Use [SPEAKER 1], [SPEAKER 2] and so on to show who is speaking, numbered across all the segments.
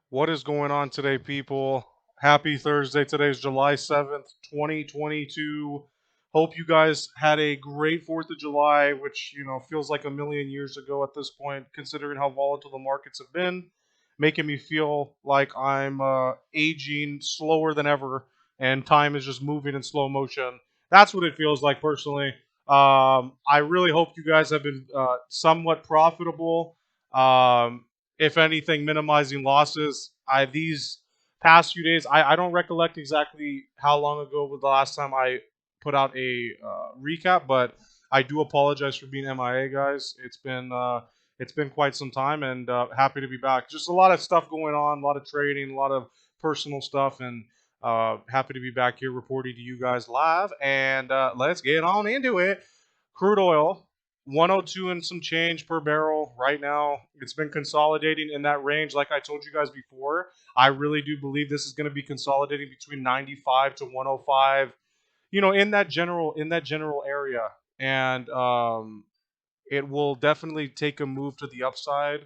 [SPEAKER 1] What is going on today, people? Happy Thursday. Today is July 7th, 2022. Hope you guys had a great 4th of July, which, feels like a million years ago at this point, considering how volatile the markets have been, making me feel like I'm aging slower than ever and time is just moving in slow motion. That's what it feels like personally. I really hope you guys have been somewhat profitable. Um, if anything, minimizing losses. These past few days, I don't recollect exactly how long ago was the last time I put out a recap, but I do apologize for being MIA, guys. It's been quite some time, and happy to be back. Just a lot of stuff going on, a lot of trading, a lot of personal stuff, and happy to be back here reporting to you guys live. And let's get on into it. Crude oil 102 and some change per barrel right now. It's been consolidating in that range. Like I told you guys before, I really do believe this is going to be consolidating between 95 to 105. In that general area, and it will definitely take a move to the upside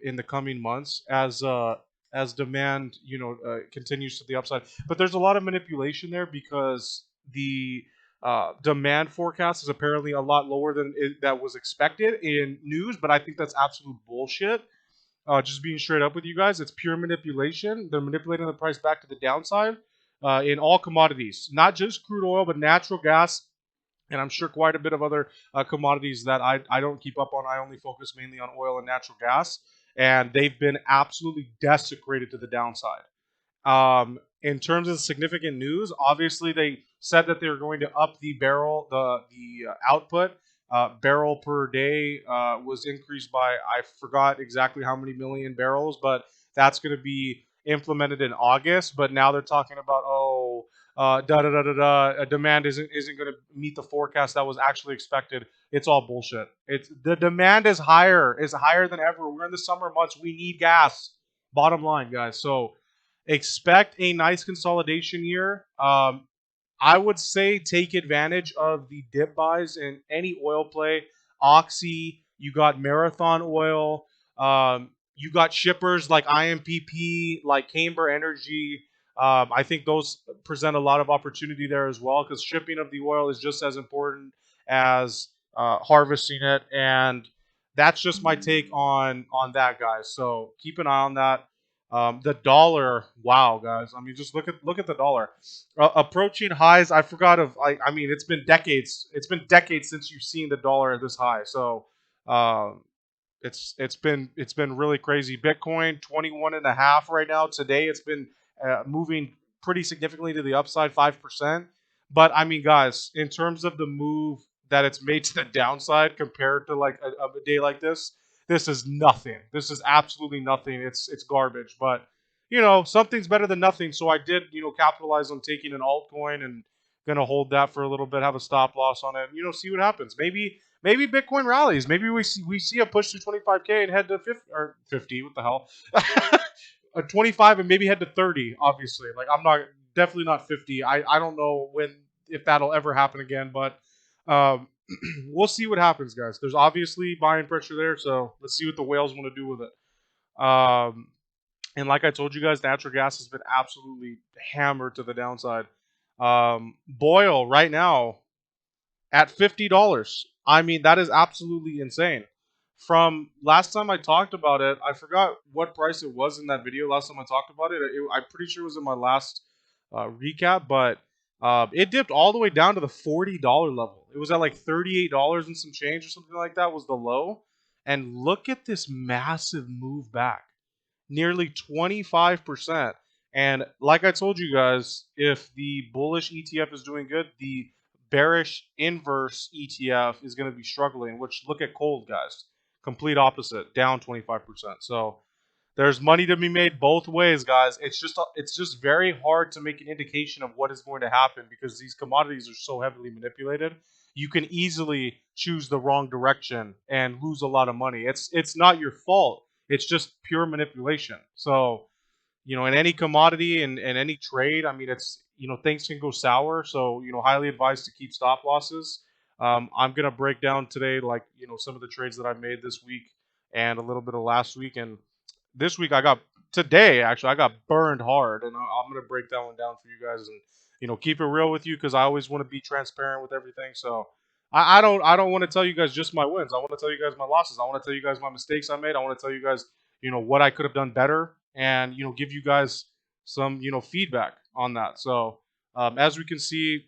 [SPEAKER 1] in the coming months as demand continues to the upside. But there's a lot of manipulation there because the demand forecast is apparently a lot lower than that was expected in news. But I think that's absolute bullshit. Just being straight up with you guys, it's pure manipulation. They're manipulating the price back to the downside in all commodities, not just crude oil, but natural gas, and I'm sure quite a bit of other commodities that I don't keep up on. I only focus mainly on oil and natural gas, and they've been absolutely desecrated to the downside. In terms of significant news, obviously they said that they were going to up the output. Barrel per day was increased by, I forgot exactly how many million barrels, but that's going to be implemented in August. But now they're talking about, demand isn't going to meet the forecast that was actually expected. It's all bullshit. It's the demand is higher than ever. We're in the summer months. We need gas. Bottom line, guys. So expect a nice consolidation year. I would say take advantage of the dip buys in any oil play. Oxy, you got Marathon Oil, you got shippers like IMPP, like Camber Energy. I think those present a lot of opportunity there as well because shipping of the oil is just as important as harvesting it, and that's just my take on that, guys. So keep an eye on that. The dollar, wow, guys. I mean, just look at the dollar approaching highs. I forgot of. I mean, it's been decades. It's been decades since you've seen the dollar this high. So, it's been really crazy. Bitcoin 21 and a half right now. Today, it's been moving pretty significantly to the upside, 5%. But I mean, guys, in terms of the move that it's made to the downside compared to like a day like this is nothing. This is absolutely nothing. It's garbage. But something's better than nothing. So I did capitalize on taking an altcoin and gonna hold that for a little bit, have a stop loss on it, and see what happens. Maybe Bitcoin rallies. Maybe we see a push to 25K and head to 50 or 50. What the hell? A 25 and maybe head to 30. Obviously, like I'm not definitely not 50. I don't know if that'll ever happen again, but um, we'll see what happens, guys. There's obviously buying pressure there, so let's see what the whales want to do with it. And like I told you guys, natural gas has been absolutely hammered to the downside. Boil right now at $50. I mean, that is absolutely insane. From last time I talked about it, I forgot what price it was in that video. Last time I talked about I'm pretty sure it was in my last recap, but it dipped all the way down to the $40 level. It was at like $38 and some change or something like that was the low. And look at this massive move back, nearly 25%. And like I told you guys, if the bullish ETF is doing good, the bearish inverse ETF is going to be struggling, which look at cold, guys. Complete opposite, down 25%. So there's money to be made both ways, guys. It's just very hard to make an indication of what is going to happen because these commodities are so heavily manipulated. You can easily choose the wrong direction and lose a lot of money. It's not your fault. It's just pure manipulation. So, in any commodity and any trade, I mean, things can go sour. So, highly advised to keep stop losses. I'm gonna break down today, like some of the trades that I made this week and a little bit of last week. And this week I got today. Actually, I got burned hard, and I'm gonna break that one down for you guys and keep it real with you because I always want to be transparent with everything. So I don't want to tell you guys just my wins. I want to tell you guys my losses. I want to tell you guys my mistakes I made. I want to tell you guys what I could have done better, and give you guys some feedback on that. So as we can see,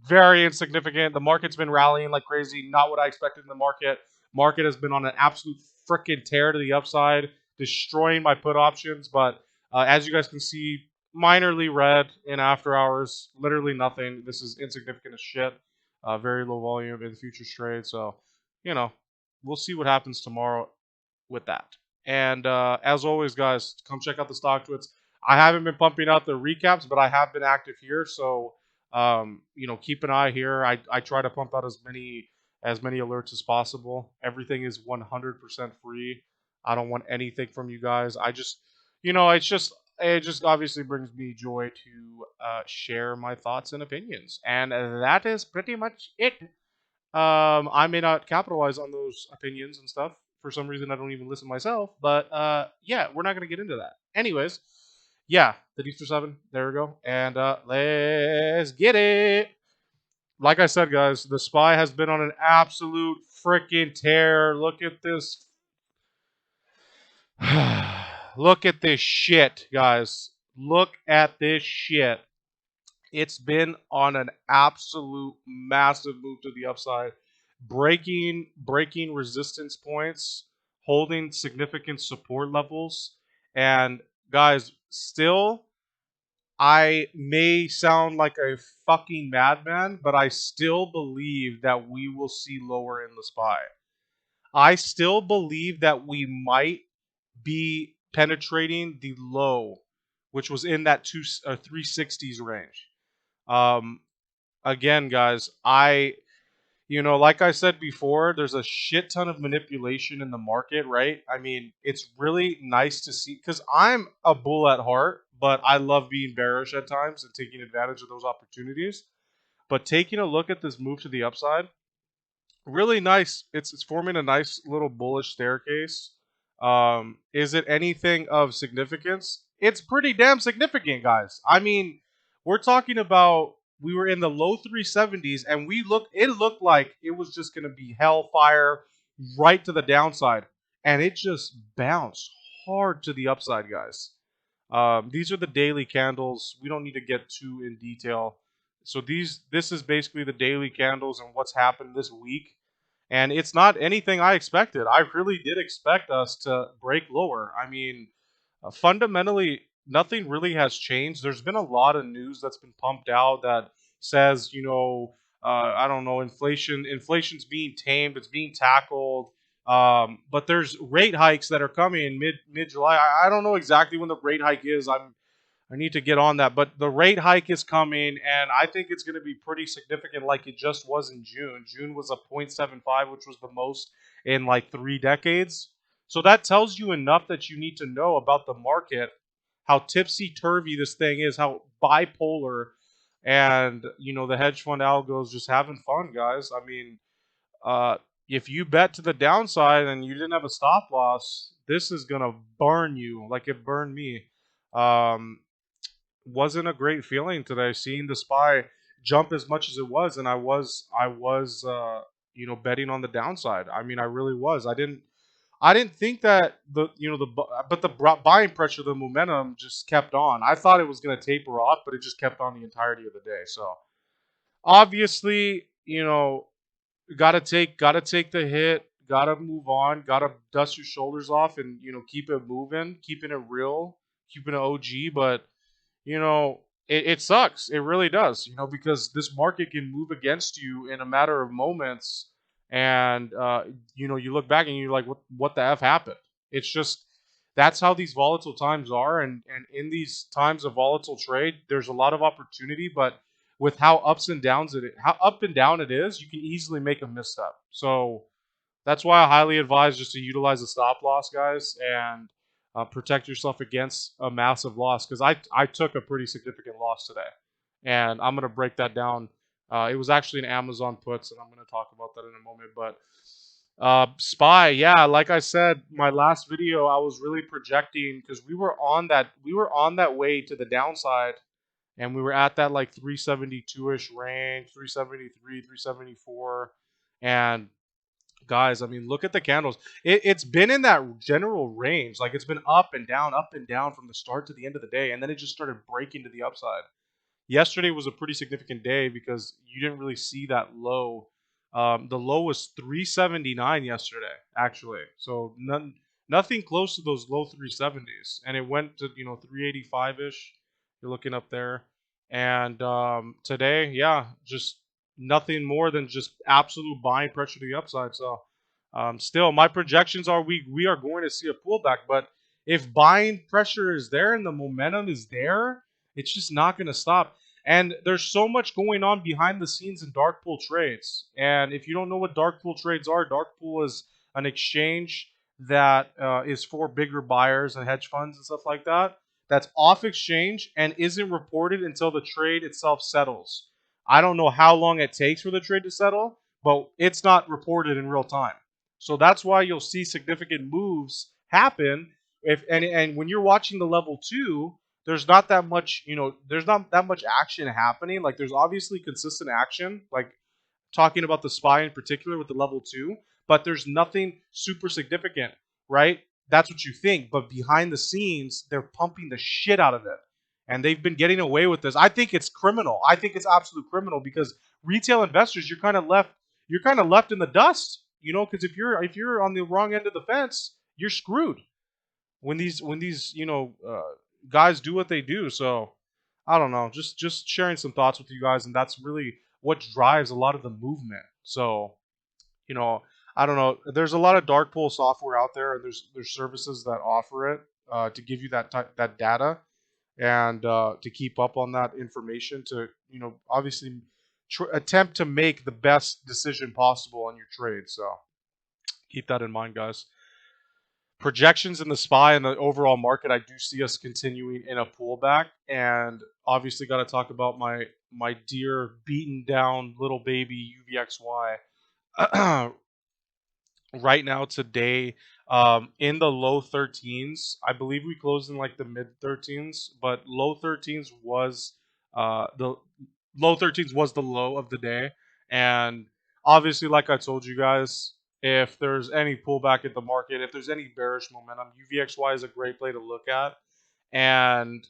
[SPEAKER 1] very insignificant. The market's been rallying like crazy. Not what I expected in the market. Market has been on an absolute freaking tear to the upside, destroying my put options. But as you guys can see, minorly red in after hours. Literally nothing. This is insignificant as shit. Very low volume in futures trade. So, we'll see what happens tomorrow with that. And as always, guys, come check out the stock twits. I haven't been pumping out the recaps, but I have been active here. So keep an eye here. I try to pump out as many alerts as possible. Everything is 100% free. I don't want anything from you guys. I just, it just obviously brings me joy to share my thoughts and opinions, and that is pretty much it. I may not capitalize on those opinions and stuff. For some reason, I don't even listen myself. But yeah, we're not gonna get into that. Anyways, yeah, the Easter 7. There we go. And let's get it. Like I said, guys, the SPY has been on an absolute freaking tear. Look at this. Look at this shit, guys. Look at this shit. It's been on an absolute massive move to the upside, breaking resistance points, holding significant support levels, and guys, still I may sound like a fucking madman, but I still believe that we will see lower in the SPY. I still believe that we might be penetrating the low, which was in that 360s range. Again, guys, like I said before, there's a shit ton of manipulation in the market, right? I mean, it's really nice to see because I'm a bull at heart, but I love being bearish at times and taking advantage of those opportunities. But taking a look at this move to the upside, really nice. It's forming a nice little bullish staircase. Is it anything of significance? It's pretty damn significant, guys. I mean, we're talking about we were in the low 370s and it looked like it was just going to be hellfire right to the downside, and it just bounced hard to the upside, guys. These are the daily candles. We don't need to get too in detail. So this is basically the daily candles and what's happened this week. And it's not anything I expected. I really did expect us to break lower. I mean, fundamentally, nothing really has changed. There's been a lot of news that's been pumped out that says, I don't know, inflation's being tamed, it's being tackled. But there's rate hikes that are coming in mid July. I don't know exactly when the rate hike is. I need to get on that, but the rate hike is coming, and I think it's going to be pretty significant, like it just was in June. June was a 0.75, which was the most in like 3 decades. So that tells you enough that you need to know about the market, how tipsy-turvy this thing is, how bipolar, and the hedge fund algos just having fun, guys. I mean, if you bet to the downside and you didn't have a stop loss, this is gonna burn you like it burned me. Wasn't a great feeling today seeing the SPY jump as much as it was, and I was betting on the downside. I mean, I really was. I didn't think that the buying pressure, the momentum just kept on. I thought it was going to taper off, but it just kept on the entirety of the day. So obviously, gotta take the hit, gotta move on, gotta dust your shoulders off, and keep it moving, keeping it real, keeping it OG. But it sucks. It really does, because this market can move against you in a matter of moments. And, you look back and you're like, what the F happened? It's just, that's how these volatile times are. And in these times of volatile trade, there's a lot of opportunity, but with how how up and down it is, you can easily make a misstep. So that's why I highly advise just to utilize a stop loss, guys, and protect yourself against a massive loss. Because I took a pretty significant loss today, and I'm gonna break that down. It was actually an Amazon puts, and I'm gonna talk about that in a moment. But SPY, yeah, like I said, my last video, I was really projecting because we were on that way to the downside, and we were at that like 372-ish range, 373, 374, and guys, I mean, look at the candles. It's been in that general range, like it's been up and down from the start to the end of the day, and then it just started breaking to the upside. Yesterday was a pretty significant day because you didn't really see that low. The low was 379 yesterday, actually. So nothing close to those low 370s, and it went to 385 ish. You're looking up there, and today, yeah, just nothing more than just absolute buying pressure to the upside. So still, my projections are we are going to see a pullback, but if buying pressure is there and the momentum is there, it's just not going to stop. And there's so much going on behind the scenes in dark pool trades. And if you don't know what dark pool trades are, dark pool is an exchange that is for bigger buyers and hedge funds and stuff like that. That's off exchange and isn't reported until the trade itself settles. I don't know how long it takes for the trade to settle, but it's not reported in real time. So that's why you'll see significant moves happen. And when you're watching the level two, there's not that much, there's not that much action happening. Like there's obviously consistent action, like talking about the SPY in particular with the level two, but there's nothing super significant, right? That's what you think, but behind the scenes, they're pumping the shit out of it. And they've been getting away with this. I think it's criminal. I think it's absolute criminal because retail investors, you're kind of left in the dust, because if you're on the wrong end of the fence, you're screwed when these guys do what they do. So I don't know, just sharing some thoughts with you guys, and that's really what drives a lot of the movement. So you know, I don't know. There's a lot of dark pool software out there, and there's services that offer it to give you that data and to keep up on that information to obviously attempt to make the best decision possible on your trade. So keep that in mind, guys. Projections in the SPY and the overall market, I do see us continuing in a pullback, and obviously got to talk about my dear beaten down little baby UVXY. Right now today, in the low 13s. I believe we closed in like the mid 13s, but the low 13s was the low of the day. And obviously, like I told you guys, if there's any pullback at the market, if there's any bearish momentum, UVXY is a great play to look at. And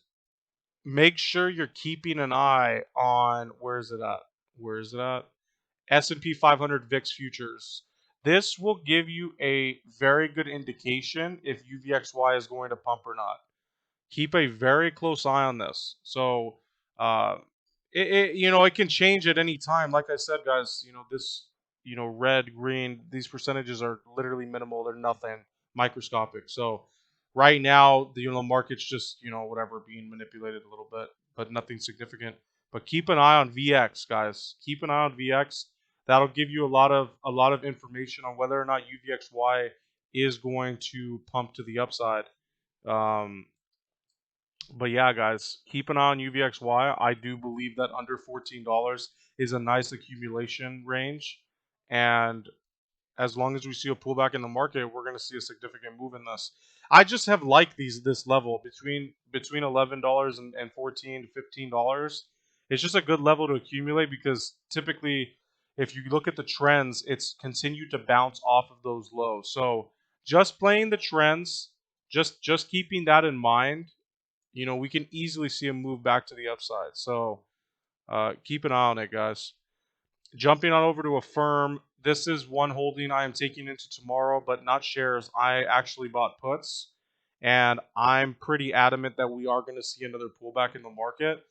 [SPEAKER 1] make sure you're keeping an eye on where is it at? Where is it at? S&P 500 VIX futures. This will give you a very good indication if UVXY is going to pump or not. Keep a very close eye on this. So, uh, it can change at any time. Like I said, guys, this, red, green, these percentages are literally minimal. They're nothing, microscopic. So, right now, the market's just, whatever, being manipulated a little bit, but nothing significant. But keep an eye on VX, guys. Keep an eye on VX. That'll give you a lot of information on whether or not UVXY is going to pump to the upside. Um, but yeah, guys, keep an eye on UVXY. I do believe that under $14 is a nice accumulation range, and as long as we see a pullback in the market, we're going to see a significant move in this. I just have liked this level between $11 and $14 to $15. It's just a good level to accumulate because typically, if you look at the trends, it's continued to bounce off of those lows. So just playing the trends, just keeping that in mind, we can easily see a move back to the upside. So keep an eye on it, guys. Jumping on over to AFRM, this is one holding I am taking into tomorrow, but not shares. I actually bought puts, and I'm pretty adamant that we are going to see another pullback in the market.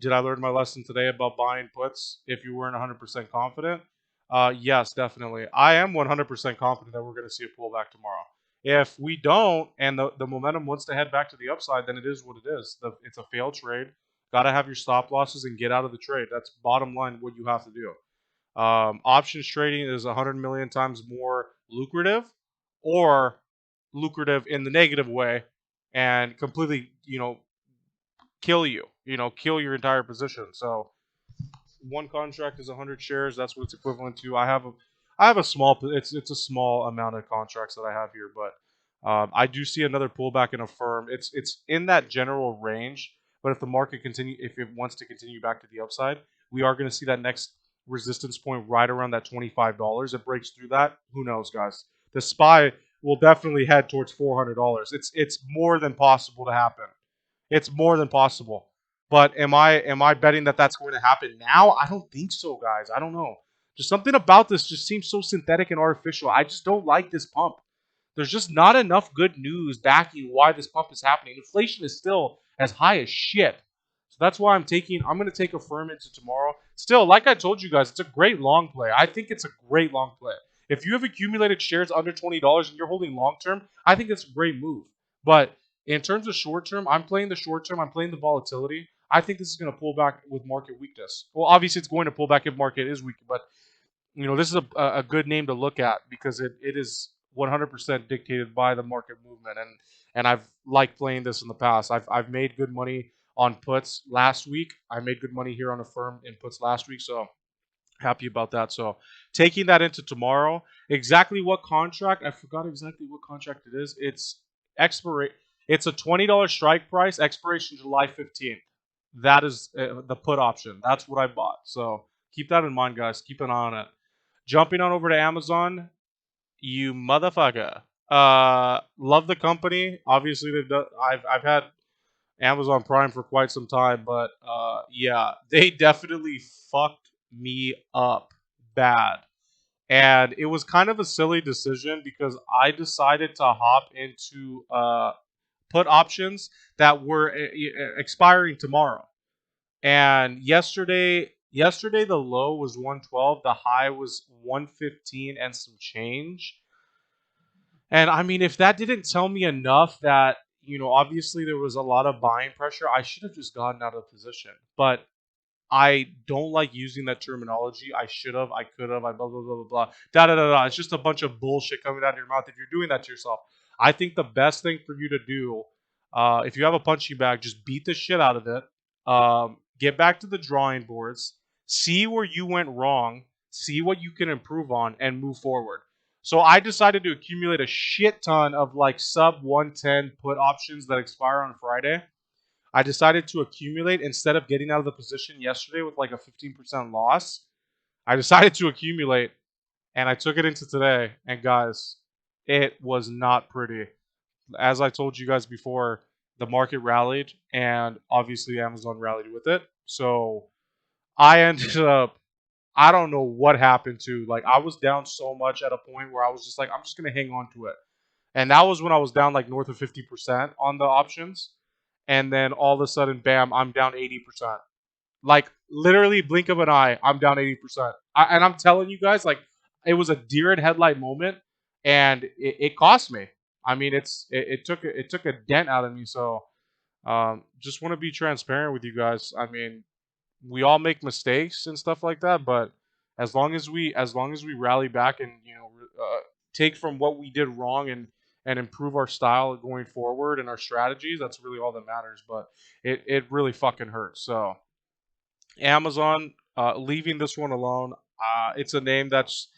[SPEAKER 1] Did I learn my lesson today about buying puts if you weren't 100% confident? Yes, definitely. I am 100% confident that we're going to see a pullback tomorrow. If we don't, and the momentum wants to head back to the upside, then it is what it is. It's a failed trade. Got to have your stop losses and get out of the trade. That's bottom line what you have to do. Options trading is 100 million times more lucrative, or lucrative in the negative way, and completely, kill you. Kill your entire position. So one contract is 100 shares. That's what it's equivalent to. I have a small. It's a small amount of contracts that I have here, but I do see another pullback in AFRM. It's in that general range, but if the market if it wants to continue back to the upside, we are going to see that next resistance point right around that $25. It breaks through that. Who knows, guys? The SPY will definitely head towards $400. It's more than possible to happen. It's more than possible. But am I betting that that's going to happen now? I don't think so, guys. I don't know. Just something about this just seems so synthetic and artificial. I just don't like this pump. There's just not enough good news backing why this pump is happening. Inflation is still as high as shit. So that's why I'm going to take AFRM into tomorrow. Still, like I told you guys, it's a great long play. I think it's a great long play. If you have accumulated shares under $20 and you're holding long term, I think it's a great move. But in terms of short term, I'm playing the short term. I'm playing the volatility. I think this is going to pull back with market weakness. Well, obviously, it's going to pull back if market is weak, but this is a good name to look at because it is 100% dictated by the market movement, and I've liked playing this in the past. I've made good money on puts last week. I made good money here on AFRM in puts last week, so happy about that. So taking that into tomorrow, exactly what contract? I forgot exactly what contract it is. It's a $20 strike price, expiration July 15th. That is the put option. That's what I bought. So keep that in mind, guys. Keep an eye on it. Jumping on over to Amazon, you motherfucker. Love the company. Obviously, I've had Amazon Prime for quite some time, but yeah, they definitely fucked me up bad. And it was kind of a silly decision because I decided to hop into put options that were expiring tomorrow. And yesterday the low was 112, the high was 115 and some change. And I mean, if that didn't tell me enough that, obviously there was a lot of buying pressure, I should have just gotten out of position. But I don't like using that terminology. I should have, I could have, I blah, blah, blah, blah, blah. Da, da, da, da. It's just a bunch of bullshit coming out of your mouth if you're doing that to yourself. I think the best thing for you to do, if you have a punching bag, just beat the shit out of it. Get back to the drawing boards. See where you went wrong. See what you can improve on and move forward. So I decided to accumulate a shit ton of like sub 110 put options that expire on Friday. I decided to accumulate instead of getting out of the position yesterday with like a 15% loss. I decided to accumulate and I took it into today. And guys, it was not pretty. As I told you guys before, the market rallied and obviously Amazon rallied with it. So I ended up, I don't know what happened to, like, I was down so much at a point where I was just like, I'm just going to hang on to it. And that was when I was down like north of 50% on the options. And then all of a sudden, bam, I'm down 80%. Like literally blink of an eye, I'm down 80%. And I'm telling you guys, like it was a deer in headlight moment, and it cost me. I mean, it took a dent out of me. So just want to be transparent with you guys. I mean, we all make mistakes and stuff like that, but as long as we rally back and take from what we did wrong and improve our style going forward and our strategies, that's really all that matters. But it really fucking hurts. So Amazon, leaving this one alone. It's a name that's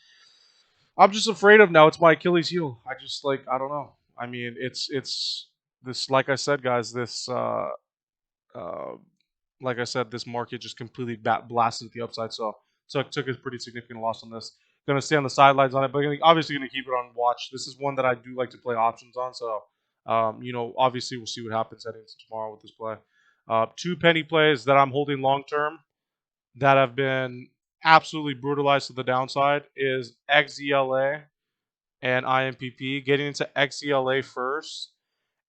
[SPEAKER 1] I'm just afraid of now. It's my Achilles heel. I don't know. I mean, it's this, like I said, guys. Uh, like I said, this market just completely blasted the upside. So took a pretty significant loss on this. Going to stay on the sidelines on it, but obviously going to keep it on watch. This is one that I do like to play options on. So obviously we'll see what happens heading into tomorrow with this play. Two penny plays that I'm holding long term that have been absolutely brutalized to the downside is XELA and IMPP. Getting into XELA first,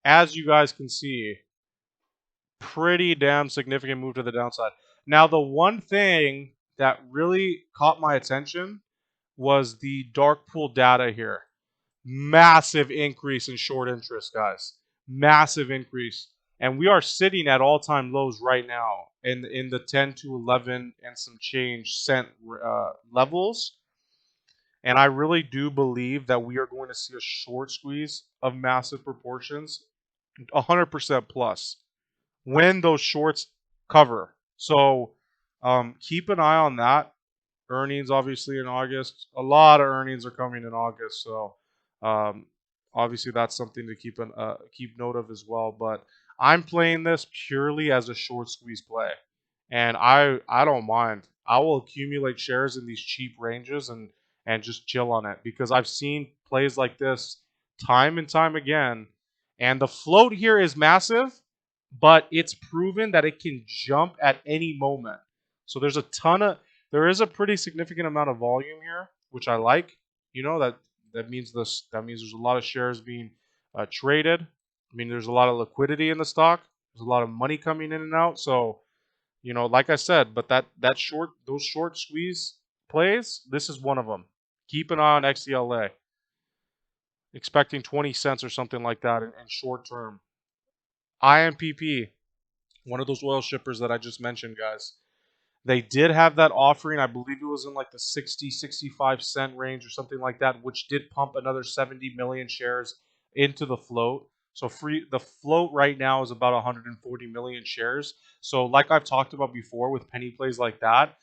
[SPEAKER 1] as you guys can see, pretty damn significant move to the downside. Now, the one thing that really caught my attention was the dark pool data here. Massive increase in short interest, guys. Massive increase. And we are sitting at all-time lows right now in the 10 to 11 and some change cent levels. And I really do believe that we are going to see a short squeeze of massive proportions, 100% plus, when those shorts cover. So keep an eye on that. earnings obviously in August. A lot of earnings are coming in August, so um, obviously that's something to keep note of as well. But I'm playing this purely as a short squeeze play, and I don't mind. I will accumulate shares in these cheap ranges and just chill on it because I've seen plays like this time and time again, and the float here is massive, but it's proven that it can jump at any moment. So there is a pretty significant amount of volume here, which I like. You know that means there's a lot of shares being traded. I mean, there's a lot of liquidity in the stock. There's a lot of money coming in and out. So like I said, but those short squeeze plays, this is one of them. Keep an eye on XELA, expecting 20 cents or something like that in short term. IMPP, one of those oil shippers that I just mentioned, guys. They did have that offering. I believe it was in like the 60, 65 cent range or something like that, which did pump another 70 million shares into the float. So the float right now is about 140 million shares. So like I've talked about before with penny plays like that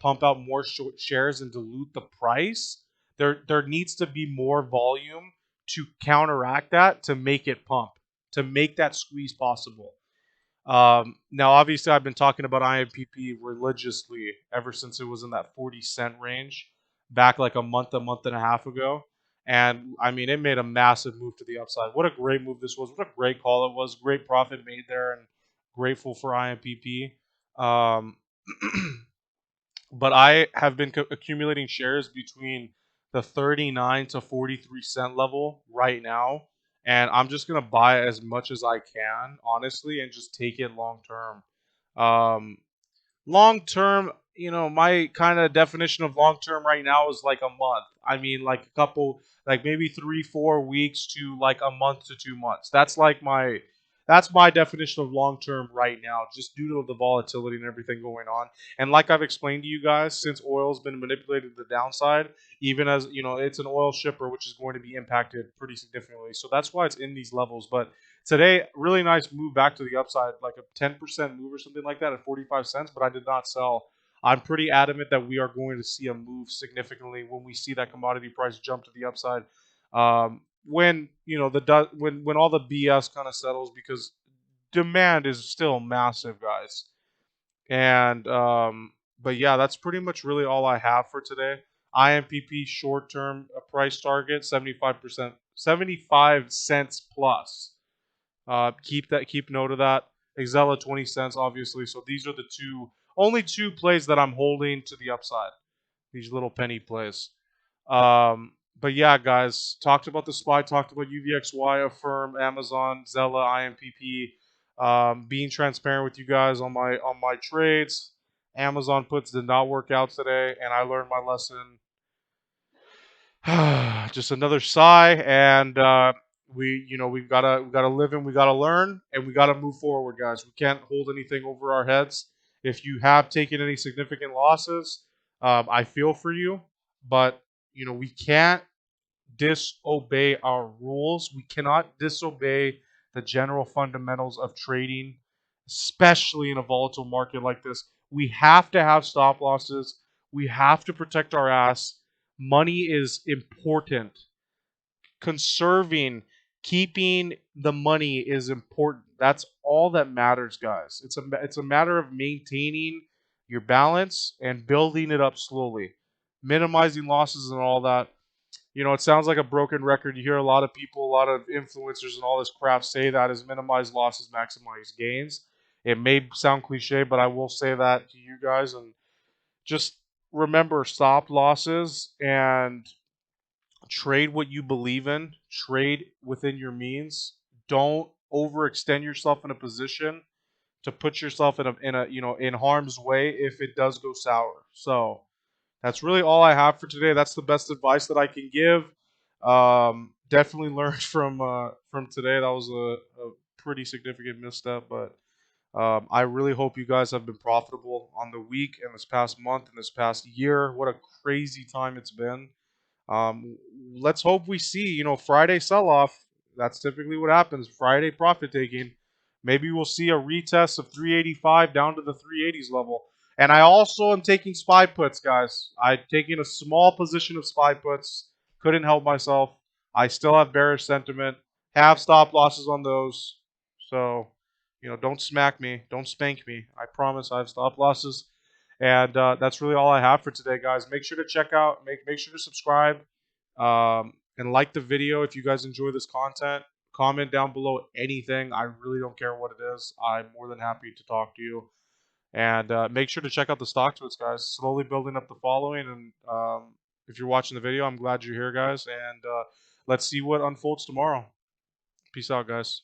[SPEAKER 1] pump out more short shares and dilute the price. There needs to be more volume to counteract that to make it pump, to make that squeeze possible. Now, obviously, I've been talking about IMPP religiously ever since it was in that 40 cent range back like a month and a half ago. And I mean, it made a massive move to the upside. What a great move this was. What a great call it was. Great profit made there, and grateful for IMPP. Um, but I have been accumulating shares between the 39 to 43 cent level right now, and I'm just gonna buy as much as I can, honestly, and just take it long term. Um, long term, my kind of definition of long term right now is like a month. I mean, like a couple, like maybe 3, 4 weeks to like a month to 2 months. That's my definition of long term right now, just due to the volatility and everything going on. And like I've explained to you guys, since oil's been manipulated to the downside, even as it's an oil shipper, which is going to be impacted pretty significantly. So that's why it's in these levels. But today, really nice move back to the upside, like a 10% move or something like that at 45 cents, but I did not sell. I'm pretty adamant that we are going to see a move significantly when we see that commodity price jump to the upside. When when all the BS kind of settles, because demand is still massive, guys. And but yeah, that's pretty much really all I have for today. IMPP short term price target 75%, 75 cents plus. Keep note of that. XELA 20 cents, obviously. So these are the only two plays that I'm holding to the upside. These little penny plays. But yeah, guys, talked about the SPY, talked about UVXY, Affirm, Amazon, XELA, IMPP. Being transparent with you guys on my trades. Amazon puts did not work out today, and I learned my lesson. Just another sigh, and we've gotta live and we gotta learn and we gotta move forward, guys. We can't hold anything over our heads. If you have taken any significant losses, I feel for you, but we can't disobey our rules. We cannot disobey the general fundamentals of trading, especially in a volatile market like this. We have to have stop losses. We have to protect our ass. Money is important. Conserving, keeping the money is important. That's all that matters, guys. It's a matter of maintaining your balance and building it up slowly, minimizing losses and all that. It sounds like a broken record. You hear a lot of people, a lot of influencers and all this crap say that is minimize losses, maximize gains. It may sound cliche, but I will say that to you guys. And just remember, stop losses and trade what you believe in. Trade within your means. Don't overextend yourself in a position to put yourself in harm's way if it does go sour. So that's really all I have for today. That's the best advice that I can give. Definitely learned from today. That was a pretty significant misstep, but I really hope you guys have been profitable on the week and this past month and this past year. What a crazy time it's been. Let's hope we see, Friday sell-off. That's typically what happens. Friday profit taking. Maybe we'll see a retest of 385 down to the 380s level. And I also am taking SPY puts, guys. I'm taking a small position of SPY puts. Couldn't help myself. I still have bearish sentiment. Have stop losses on those. So, don't smack me. Don't spank me. I promise I have stop losses. And that's really all I have for today, guys. Make sure to check out, make sure to subscribe, and like the video if you guys enjoy this content. Comment down below anything. I really don't care what it is. I'm more than happy to talk to you. And make sure to check out the stock tweets, guys. Slowly building up the following. And if you're watching the video, I'm glad you're here, guys. And let's see what unfolds tomorrow. Peace out, guys.